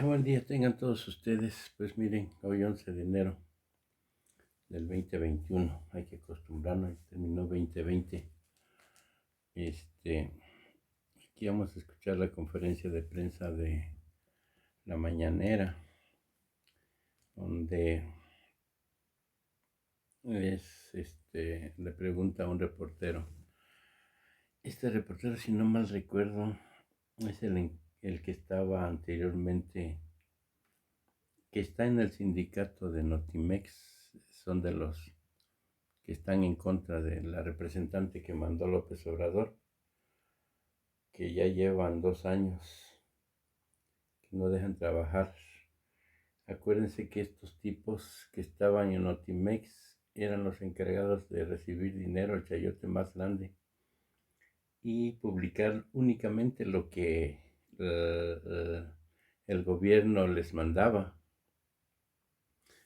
Buen día tengan todos ustedes. Pues miren, hoy 11 de enero del 2021. Hay que acostumbrarnos, terminó 2020. Aquí vamos a escuchar la conferencia de prensa de la mañanera, donde le pregunta a un reportero. Este reportero, si no mal recuerdo, es el que estaba anteriormente, que está en el sindicato de Notimex. Son de los que están en contra de la representante que mandó López Obrador, que ya llevan 2 años que no dejan trabajar. Acuérdense que estos tipos que estaban en Notimex eran los encargados de recibir dinero, el chayote más grande, y publicar únicamente lo que el gobierno les mandaba.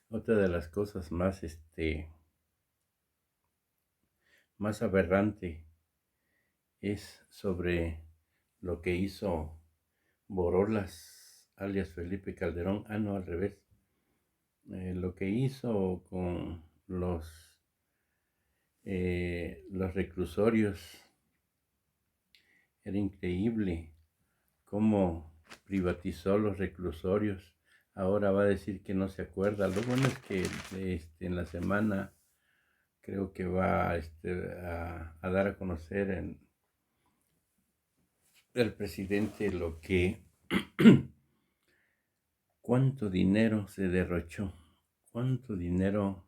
Otra de las cosas más aberrante es sobre lo que hizo Borolas, alias Felipe Calderón. No, al revés. Lo que hizo con los reclusorios era increíble. Cómo privatizó los reclusorios. Ahora va a decir que no se acuerda. Lo bueno es que en la semana creo que va a dar a conocer el presidente lo que cuánto dinero se derrochó, cuánto dinero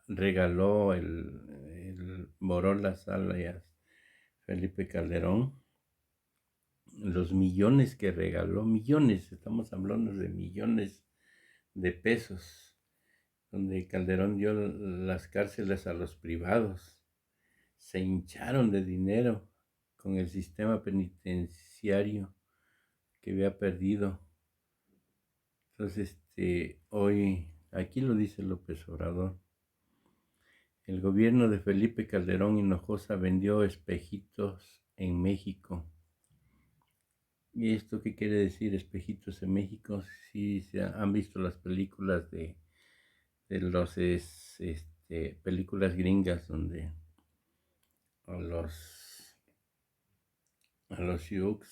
regaló el Borolas alias Felipe Calderón, los millones que regaló, millones, estamos hablando de millones de pesos, donde Calderón dio las cárceles a los privados. Se hincharon de dinero con el sistema penitenciario que había perdido. Entonces, hoy, aquí lo dice López Obrador, el gobierno de Felipe Calderón Hinojosa vendió espejitos en México. ¿Y esto qué quiere decir, espejitos en México? Si han visto las películas de películas gringas donde a los Sioux,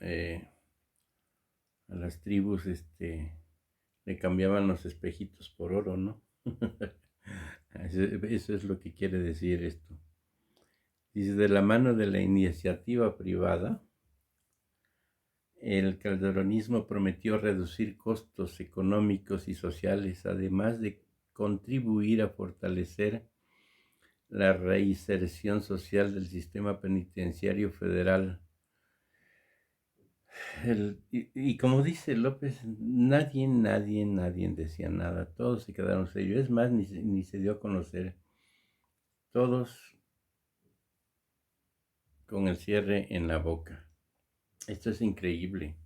a las tribus, le cambiaban los espejitos por oro, ¿no? Eso es lo que quiere decir esto. Dice, de la mano de la iniciativa privada, el calderonismo prometió reducir costos económicos y sociales, además de contribuir a fortalecer la reinserción social del sistema penitenciario federal. Y como dice López, nadie decía nada, todos se quedaron serios. Es más, ni se dio a conocer, todos con el cierre en la boca. Esto es increíble.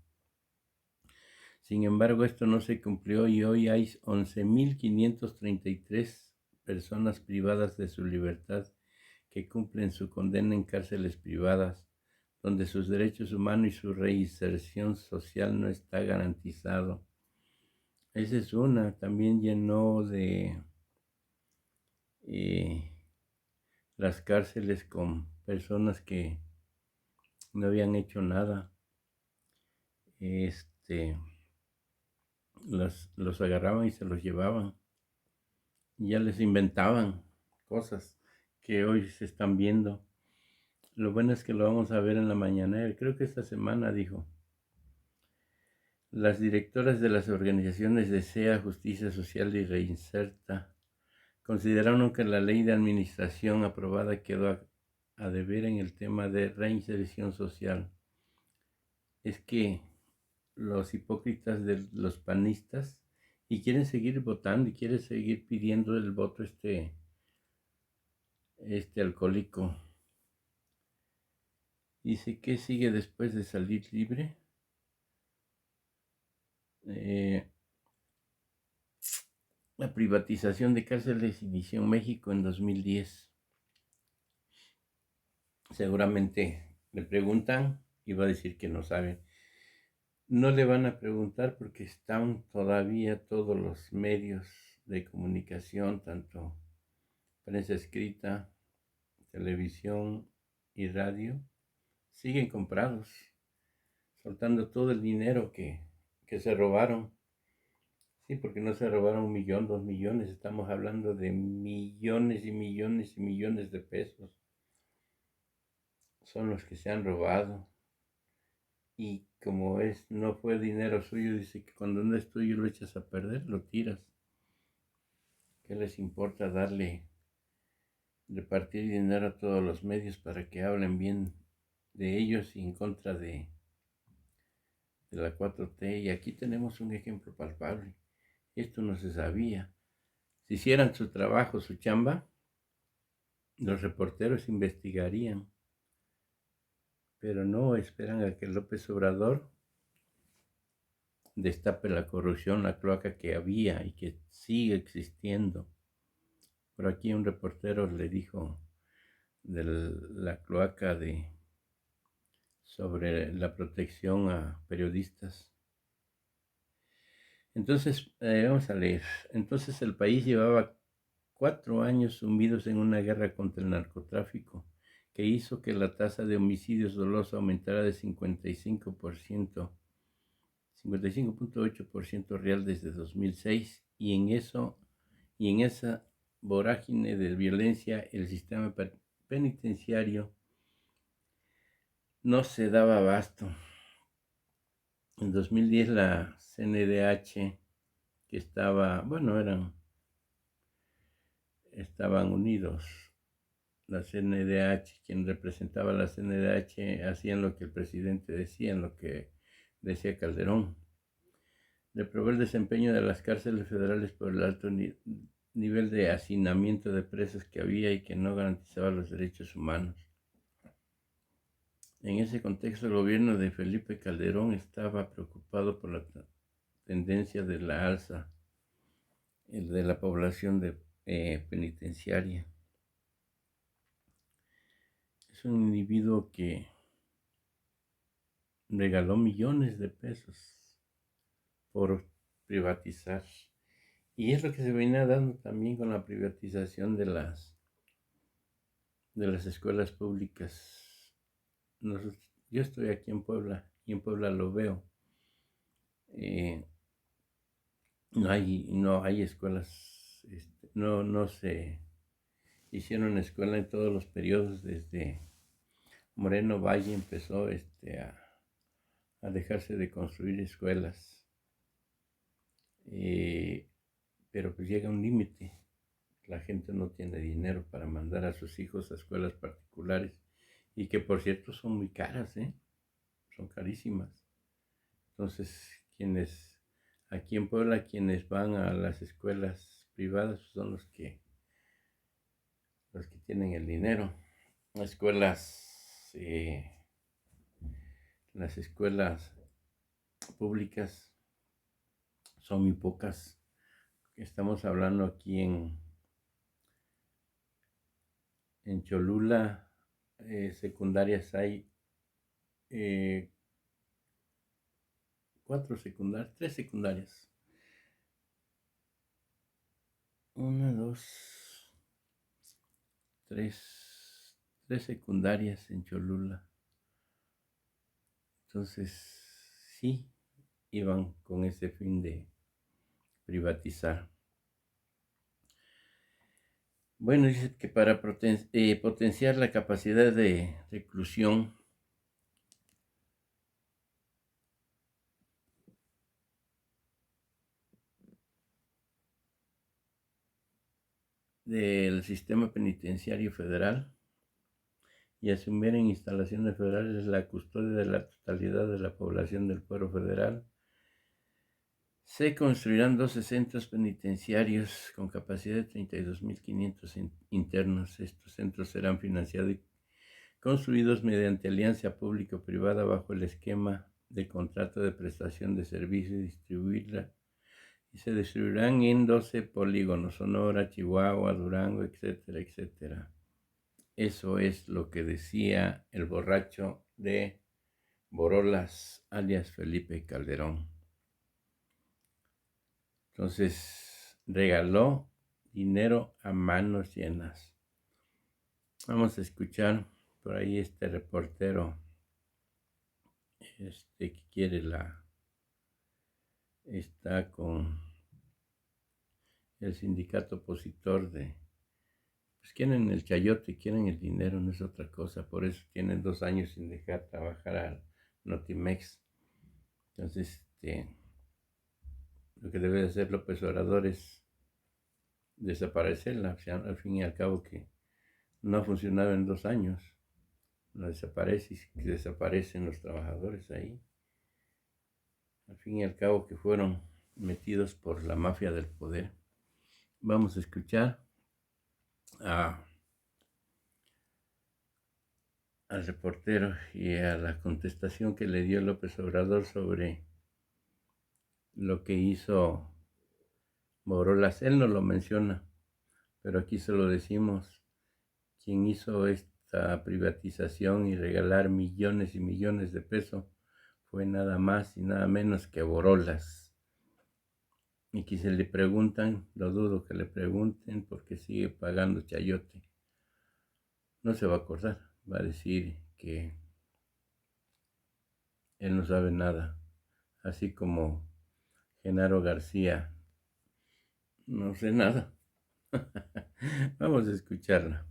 Sin embargo, esto no se cumplió y hoy hay 11.533 personas privadas de su libertad que cumplen su condena en cárceles privadas, donde sus derechos humanos y su reinserción social no está garantizado. Esa es una. También llenó de las cárceles con personas que no habían hecho nada. Los agarraban y se los llevaban. Y ya les inventaban cosas que hoy se están viendo. Lo bueno es que lo vamos a ver en la mañanera. Creo que esta semana dijo. Las directoras de las organizaciones de SEA, Justicia Social y Reinserta consideraron que la ley de administración aprobada quedó a deber en el tema de reinserción social. Es que los hipócritas de los panistas y quieren seguir votando y quieren seguir pidiendo el voto alcohólico. Dice, ¿qué sigue después de salir libre? La privatización de cárceles inició en México en 2010. Seguramente le preguntan y va a decir que no saben. No le van a preguntar porque están todavía todos los medios de comunicación, tanto prensa escrita, televisión y radio, siguen comprados, soltando todo el dinero que se robaron. Sí, porque no se robaron 1 millón, 2 millones, estamos hablando de millones y millones y millones de pesos. Son los que se han robado. Y como no fue dinero suyo, dice que cuando no es tuyo lo echas a perder, lo tiras. ¿Qué les importa repartir dinero a todos los medios para que hablen bien de ellos y en contra de la 4T? Y aquí tenemos un ejemplo palpable. Esto no se sabía. Si hicieran su trabajo, su chamba, los reporteros investigarían, pero no esperan a que López Obrador destape la corrupción, la cloaca que había y que sigue existiendo. Por aquí un reportero le dijo de la cloaca sobre la protección a periodistas. Entonces, vamos a leer. Entonces el país llevaba 4 años sumidos en una guerra contra el narcotráfico que hizo que la tasa de homicidios dolosos aumentara de 55.8% real desde 2006, y en esa vorágine de violencia el sistema penitenciario no se daba abasto. En 2010 la CNDH, que estaban unidos. La CNDH, quien representaba a la CNDH, hacían lo que el presidente decía, en lo que decía Calderón. Reprobó el desempeño de las cárceles federales por el alto nivel de hacinamiento de presos que había y que no garantizaba los derechos humanos. En ese contexto, el gobierno de Felipe Calderón estaba preocupado por la tendencia de la alza de la población penitenciaria. Es un individuo que regaló millones de pesos por privatizar. Y es lo que se venía dando también con la privatización de las escuelas públicas. Yo estoy aquí en Puebla y en Puebla lo veo. No hay escuelas, no se hicieron escuela en todos los periodos. Desde Moreno Valle empezó a dejarse de construir escuelas. Pero pues llega un límite. La gente no tiene dinero para mandar a sus hijos a escuelas particulares, y que por cierto son muy caras, son carísimas. Entonces, aquí en Puebla, quienes van a las escuelas privadas son los que tienen el dinero. Las escuelas públicas son muy pocas. Estamos hablando aquí en Cholula, secundarias hay 3 secundarias. 1, 2, 3 secundarias en Cholula. Entonces, sí, iban con ese fin de privatizar. Bueno, dice que para potenciar la capacidad de reclusión del sistema penitenciario federal y asumir en instalaciones federales la custodia de la totalidad de la población del Fuero Federal, se construirán 12 centros penitenciarios con capacidad de 32.500 internos. Estos centros serán financiados y construidos mediante alianza público-privada bajo el esquema de contrato de prestación de servicio y se distribuirán en 12 polígonos: Sonora, Chihuahua, Durango, etcétera, etcétera. Eso es lo que decía el borracho de Borolas, alias Felipe Calderón. Entonces regaló dinero a manos llenas. Vamos a escuchar por ahí este reportero que quiere está con el sindicato opositor pues quieren el chayote, quieren el dinero, no es otra cosa. Por eso tienen 2 años sin dejar trabajar al Notimex. Entonces, lo que debe de hacer López Obrador es desaparecerla. O sea, al fin y al cabo que no ha funcionado en 2 años. La desaparece y desaparecen los trabajadores ahí. Al fin y al cabo que fueron metidos por la mafia del poder. Vamos a escuchar al reportero y a la contestación que le dio López Obrador sobre lo que hizo Borolas. Él no lo menciona, pero aquí se lo decimos. Quien hizo esta privatización y regalar millones y millones de pesos fue nada más y nada menos que Borolas. Y que se le preguntan, lo dudo que le pregunten porque sigue pagando chayote. No se va a acordar, va a decir que él no sabe nada, así como Genaro García, no sé nada. Vamos a escucharla.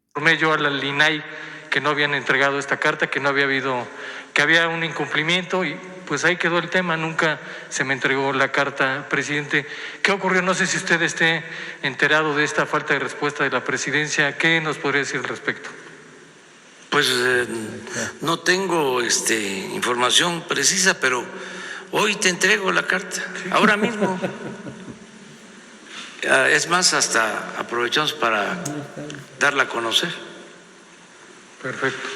Informé yo a la LINAI que no habían entregado esta carta, que no había habido, que había un incumplimiento y pues ahí quedó el tema, nunca se me entregó la carta, presidente. ¿Qué ocurrió? No sé si usted esté enterado de esta falta de respuesta de la presidencia. ¿Qué nos podría decir al respecto? Pues no tengo información precisa, pero hoy te entrego la carta, ahora mismo. Es más, hasta aprovechamos para darla a conocer. Perfecto.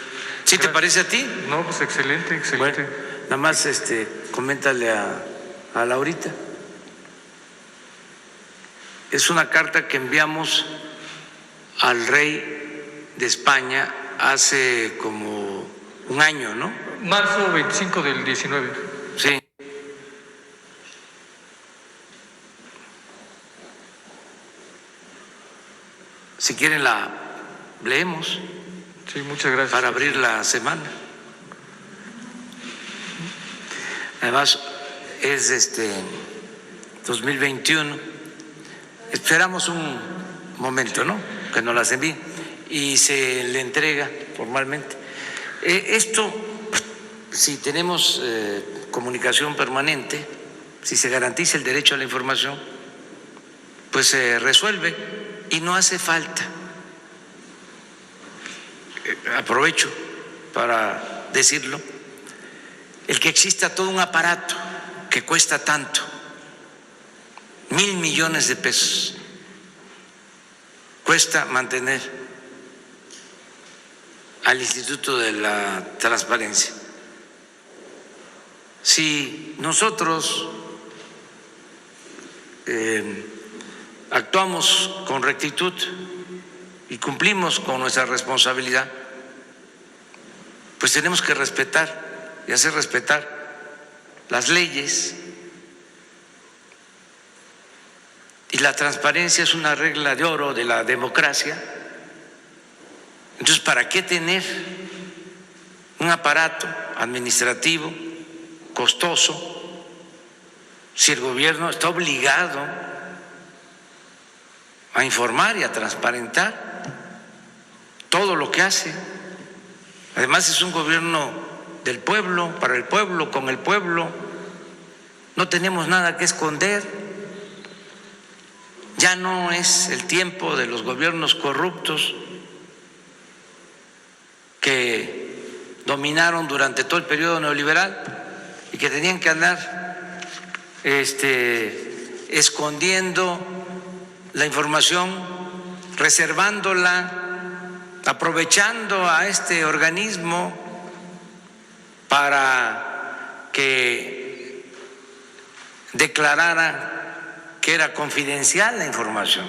¿Sí te parece a ti? No, pues excelente, excelente. Bueno, nada más coméntale a Laurita. Es una carta que enviamos al rey de España hace como un año, ¿no? Marzo 25 del 19. Sí. Si quieren la leemos. Sí, muchas gracias. Para abrir la semana. Además, es 2021. Esperamos un momento, ¿no? Que nos las envíen y se le entrega formalmente. Esto, si tenemos comunicación permanente, si se garantiza el derecho a la información, pues se resuelve. Y no hace falta, aprovecho para decirlo, el que exista todo un aparato que cuesta tanto, 1,000 millones de pesos, cuesta mantener al Instituto de la Transparencia. Si nosotros actuamos con rectitud y cumplimos con nuestra responsabilidad, pues tenemos que respetar y hacer respetar las leyes. Y la transparencia es una regla de oro de la democracia. Entonces, ¿para qué tener un aparato administrativo costoso si el gobierno está obligado a informar y a transparentar todo lo que hace? Además, es un gobierno del pueblo, para el pueblo, con el pueblo. No tenemos nada que esconder. Ya no es el tiempo de los gobiernos corruptos que dominaron durante todo el periodo neoliberal y que tenían que andar escondiendo la información, reservándola, aprovechando a este organismo para que declarara que era confidencial la información.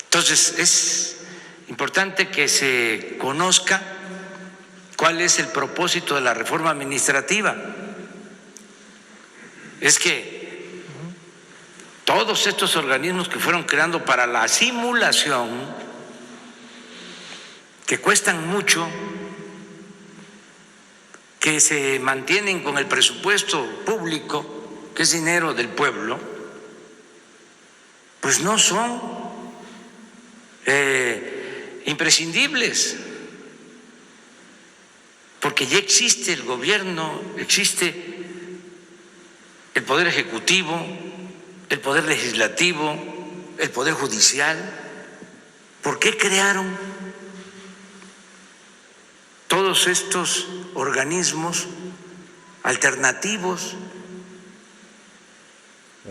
Entonces, es importante que se conozca cuál es el propósito de la reforma administrativa. Es que todos estos organismos que fueron creando para la simulación, que cuestan mucho, que se mantienen con el presupuesto público, que es dinero del pueblo, pues no son imprescindibles, porque ya existe el gobierno, existe el poder ejecutivo, el poder legislativo, el poder judicial. ¿Por qué crearon todos estos organismos alternativos?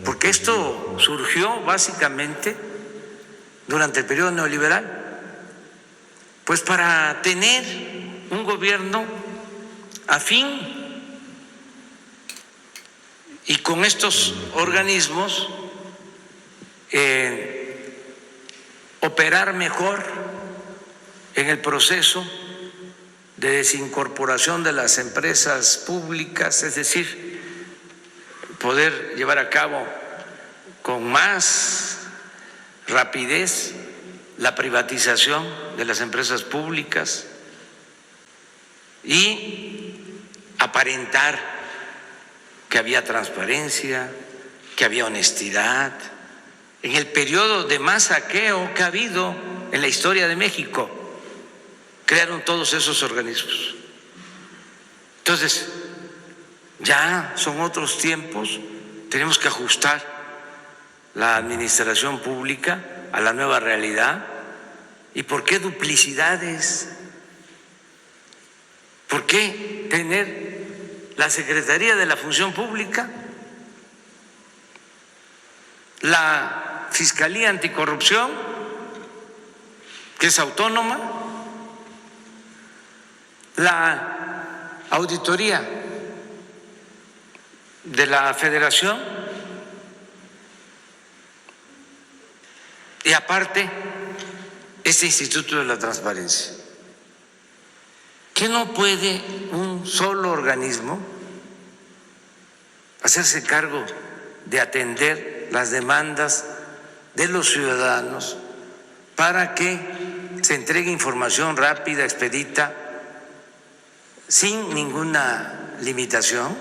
Porque esto surgió básicamente durante el periodo neoliberal, pues para tener un gobierno afín, y con estos organismos operar mejor en el proceso de desincorporación de las empresas públicas, es decir, poder llevar a cabo con más rapidez la privatización de las empresas públicas y aparentar que había transparencia, que había honestidad. En el periodo de más saqueo que ha habido en la historia de México, crearon todos esos organismos. Entonces, ya son otros tiempos, tenemos que ajustar la administración pública a la nueva realidad. ¿Y por qué duplicidades? ¿Por qué tener la Secretaría de la Función Pública, la Fiscalía Anticorrupción, que es autónoma, la Auditoría de la Federación y aparte este Instituto de la Transparencia? ¿Qué no puede un solo organismo hacerse cargo de atender las demandas de los ciudadanos para que se entregue información rápida, expedita, sin ninguna limitación?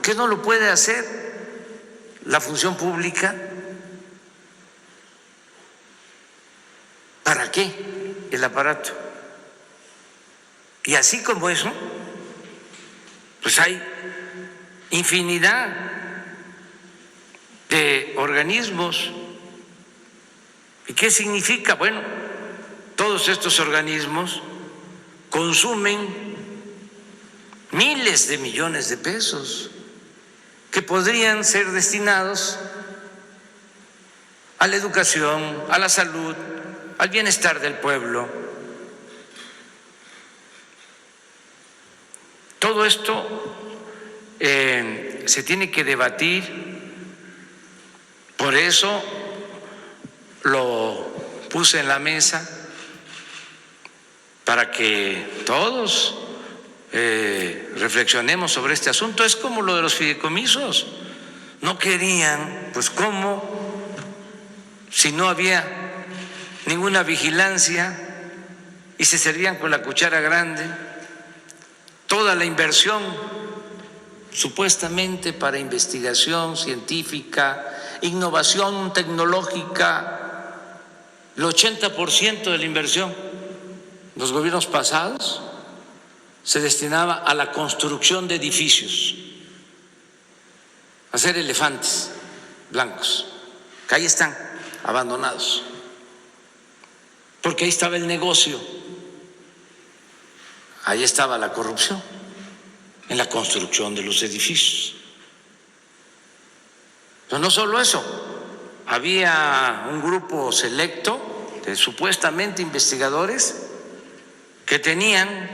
¿Qué no lo puede hacer la función pública? ¿Para qué el aparato? Y así como eso, pues hay infinidad de organismos. ¿Y qué significa? Bueno, todos estos organismos consumen miles de millones de pesos que podrían ser destinados a la educación, a la salud, al bienestar del pueblo. Todo esto se tiene que debatir, por eso lo puse en la mesa, para que todos reflexionemos sobre este asunto. Es como lo de los fideicomisos. No querían, pues cómo, si no había ninguna vigilancia y se servían con la cuchara grande, toda la inversión supuestamente para investigación científica, innovación tecnológica, el 80% de la inversión de los gobiernos pasados se destinaba a la construcción de edificios, a hacer elefantes blancos, que ahí están abandonados, porque ahí estaba el negocio. Ahí estaba la corrupción, en la construcción de los edificios. Pero no solo eso, había un grupo selecto de supuestamente investigadores que tenían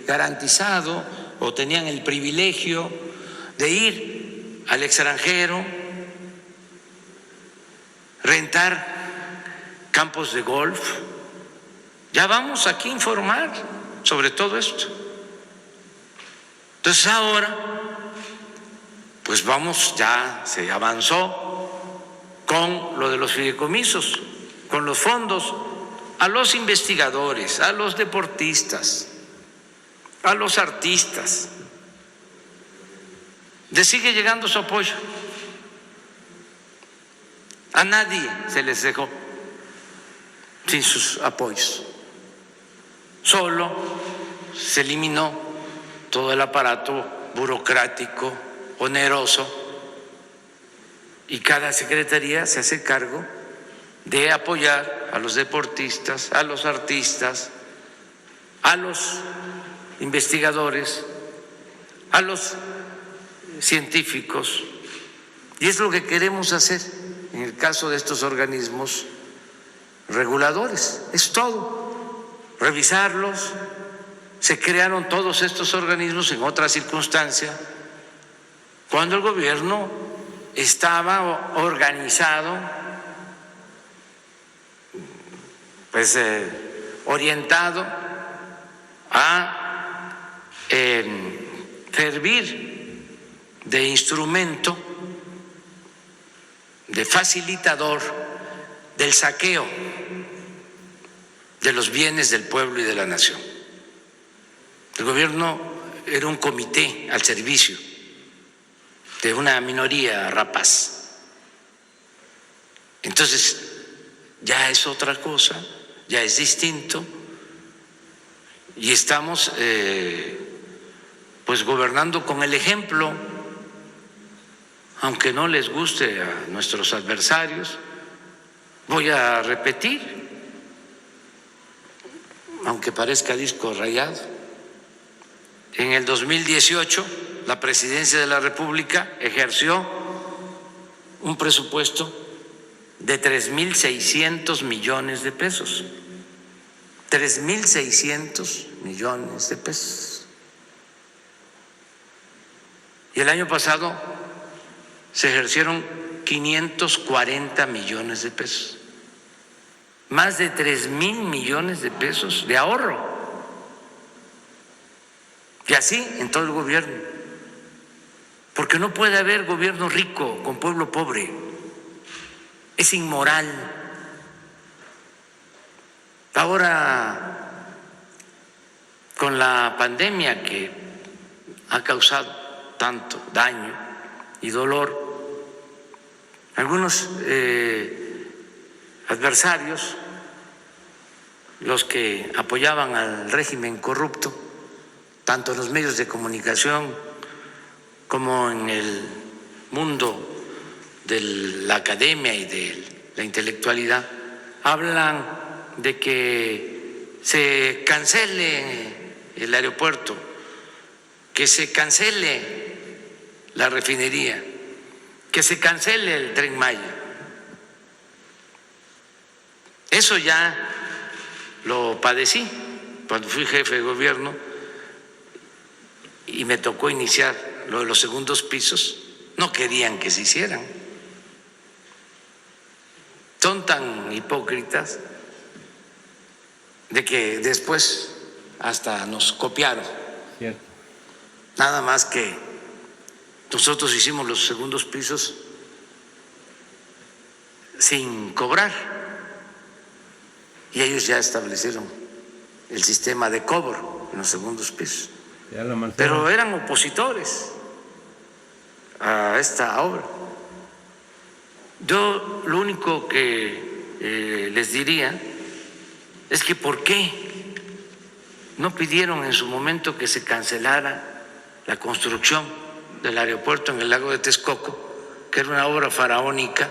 garantizado o tenían el privilegio de ir al extranjero, rentar campos de golf Ya vamos aquí a informar sobre todo esto. Entonces ahora, pues vamos, ya se avanzó con lo de los fideicomisos, con los fondos a los investigadores, a los deportistas, a los artistas. Les sigue llegando su apoyo. A nadie se les dejó sin sus apoyos. Solo se eliminó todo el aparato burocrático, oneroso, y cada secretaría se hace cargo de apoyar a los deportistas, a los artistas, a los investigadores, a los científicos. Y es lo que queremos hacer en el caso de estos organismos reguladores. Es todo, revisarlos. Se crearon todos estos organismos en otra circunstancia, cuando el gobierno estaba organizado, pues orientado a servir de instrumento, de facilitador del saqueo de los bienes del pueblo y de la nación. El gobierno era un comité al servicio de una minoría rapaz. Entonces, ya es otra cosa, ya es distinto, y estamos pues gobernando con el ejemplo, aunque no les guste a nuestros adversarios. Voy a repetir, aunque parezca disco rayado. En el 2018, la Presidencia de la República ejerció un presupuesto de 3.600 millones de pesos. 3.600 millones de pesos. Y el año pasado se ejercieron 540 millones de pesos. Más de 3.000 millones de pesos de ahorro. Y así en todo el gobierno, porque no puede haber gobierno rico con pueblo pobre, es inmoral. Ahora, con la pandemia que ha causado tanto daño y dolor, algunos adversarios, los que apoyaban al régimen corrupto, tanto en los medios de comunicación como en el mundo de la academia y de la intelectualidad, hablan de que se cancele el aeropuerto, que se cancele la refinería, que se cancele el Tren Maya. Eso ya lo padecí cuando fui jefe de gobierno y me tocó iniciar lo de los segundos pisos. No querían que se hicieran. Son tan hipócritas de que después hasta nos copiaron. Cierto. Nada más que nosotros hicimos los segundos pisos sin cobrar y ellos ya establecieron el sistema de cobro en los segundos pisos. Ya lo avanzaron. Pero eran opositores a esta obra. Yo lo único que les diría es que ¿por qué no pidieron en su momento que se cancelara la construcción del aeropuerto en el lago de Texcoco, que era una obra faraónica?